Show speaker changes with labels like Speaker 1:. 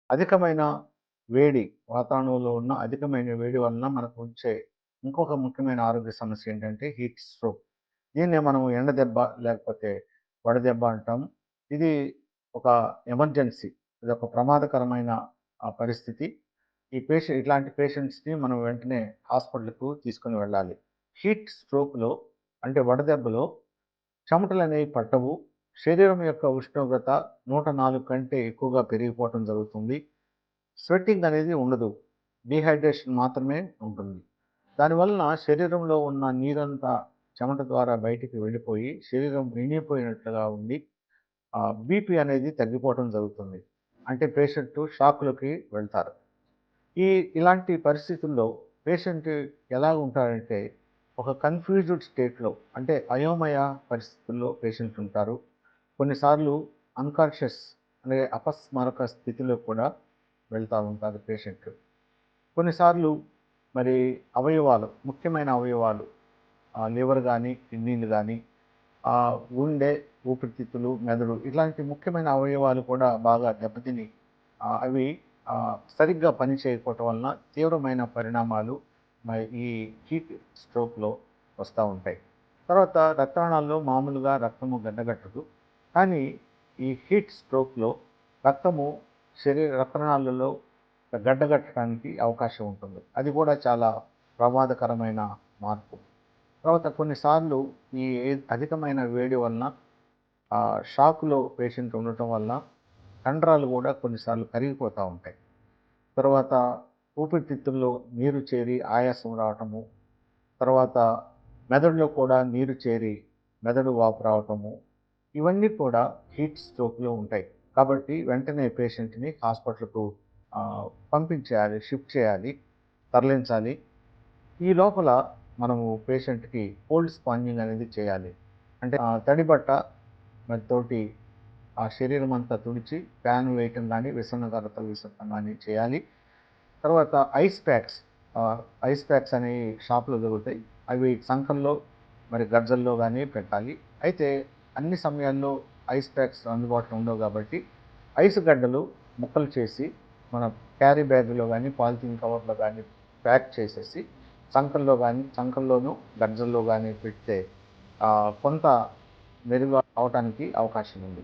Speaker 1: అధికమైన వేడి వాతావరణంలో ఉన్న అధికమైన వేడి వలన మనకు వచ్చే ఇంకొక ముఖ్యమైన ఆరోగ్య సమస్య ఏంటంటే హీట్ స్ట్రోక్. దీన్నే మనం ఎండ దెబ్బ లేకపోతే వడదెబ్బ అంటాం. ఇది ఒక ఎమర్జెన్సీ. ఇదొక ప్రమాదకరమైన పరిస్థితి. ఇట్లాంటి పేషెంట్స్‌ని మనం వెంటనే హాస్పిటల్‌కు తీసుకొని వెళ్ళాలి. హీట్ స్ట్రోక్‌లో అంటే వడదెబ్బలో చెమటలనేవి పట్టవు. శరీరం యొక్క ఉష్ణోగ్రత 104 కంటే ఎక్కువగా పెరిగిపోవటం జరుగుతుంది. స్వెట్టింగ్ అనేది ఉండదు. డీహైడ్రేషన్ మాత్రమే ఉంటుంది. దానివలన శరీరంలో ఉన్న నీరంతా చెమట ద్వారా బయటికి వెళ్ళిపోయి, శరీరం ఎండిపోయినట్లుగా ఉండి, బీపీ అనేది తగ్గిపోవటం జరుగుతుంది. అంటే పేషెంట్ షాక్‌లోకి వెళ్తారు. ఇలాంటి పరిస్థితుల్లో పేషెంట్ ఎలా ఉంటారంటే, ఒక కన్‌ఫ్యూజ్డ్ స్టేట్‌లో అంటే అయోమయ పరిస్థితుల్లో పేషెంట్ ఉంటారు. కొన్నిసార్లు అన్‌కాన్షియస్ అంటే అపస్మారక స్థితిలో కూడా వెళ్తా ఉంటారు పేషెంట్. కొన్నిసార్లు మరి ముఖ్యమైన అవయవాలు లివర్ గానీ, కిడ్నీలు గానీ, గుండె, ఊపిరితిత్తులు, మెదడు ఇలాంటి ముఖ్యమైన అవయవాలు కూడా బాగా దెబ్బతిని అవి సరిగ్గా పని చేయకపోవటం వలన తీవ్రమైన పరిణామాలు ఈ హీట్ స్ట్రోక్‌లో వస్తా ఉంటాయి. తర్వాత రక్తనాళాల్లో మామూలుగా రక్తము గడ్డగట్టదు. కానీ ఈ హీట్ స్ట్రోక్‌లో రక్తము రక్తనాళాలలో గడ్డగట్టడానికి అవకాశం ఉంటుంది. అది కూడా చాలా ప్రమాదకరమైన మార్పు. తర్వాత కొన్నిసార్లు ఈ అధికమైన వేడి వలన షాక్‌లో పేషెంట్ ఉండటం వల్ల కండరాలు కూడా కొన్నిసార్లు కరిగిపోతా ఉంటాయి. తర్వాత ఊపిరితిత్తుల్లో నీరు చేరి ఆయాసం రావటము, తర్వాత మెదడులో కూడా నీరు చేరి మెదడు వాపు రావటము, ఇవన్నీ కూడా హీట్ స్ట్రోక్‌లో ఉంటాయి. కాబట్టి వెంటనే పేషెంట్‌ని హాస్పిటల్‌కు పంపించేయాలి, షిఫ్ట్ చేయాలి, తరలించాలి. ఈ లోపల మనము పేషెంట్‌కి కోల్డ్ స్పాంజింగ్ అనేది చేయాలి. అంటే తడి బట్ట మరి తోటి ఆ శరీరం అంతా తుడిచి ఫ్యాన్ వేయటం గానీ, విసనకర్రతో విసరటం గానీ చేయాలి. తర్వాత ఐస్ ప్యాక్స్ అనేవి షాప్‌లో దొరుకుతాయి. అవి సంకల్లో మరి గజ్జల్లో గానీ పెట్టాలి. అయితే అన్ని సమయాల్లో ఐస్ ప్యాక్స్ అందుబాటులో ఉండవు కాబట్టి, ఐస్ గడ్డలు ముక్కలు చేసి మన క్యారీ బ్యాగ్‌లో గానీ, పాలిథీన్ కవర్‌లో గానీ ప్యాక్ చేసేసి సంకల్లోనూ, గజ్జల్లో గానీ పెడితే కొంత మెరుగు అవటానికి అవకాశం ఉంది.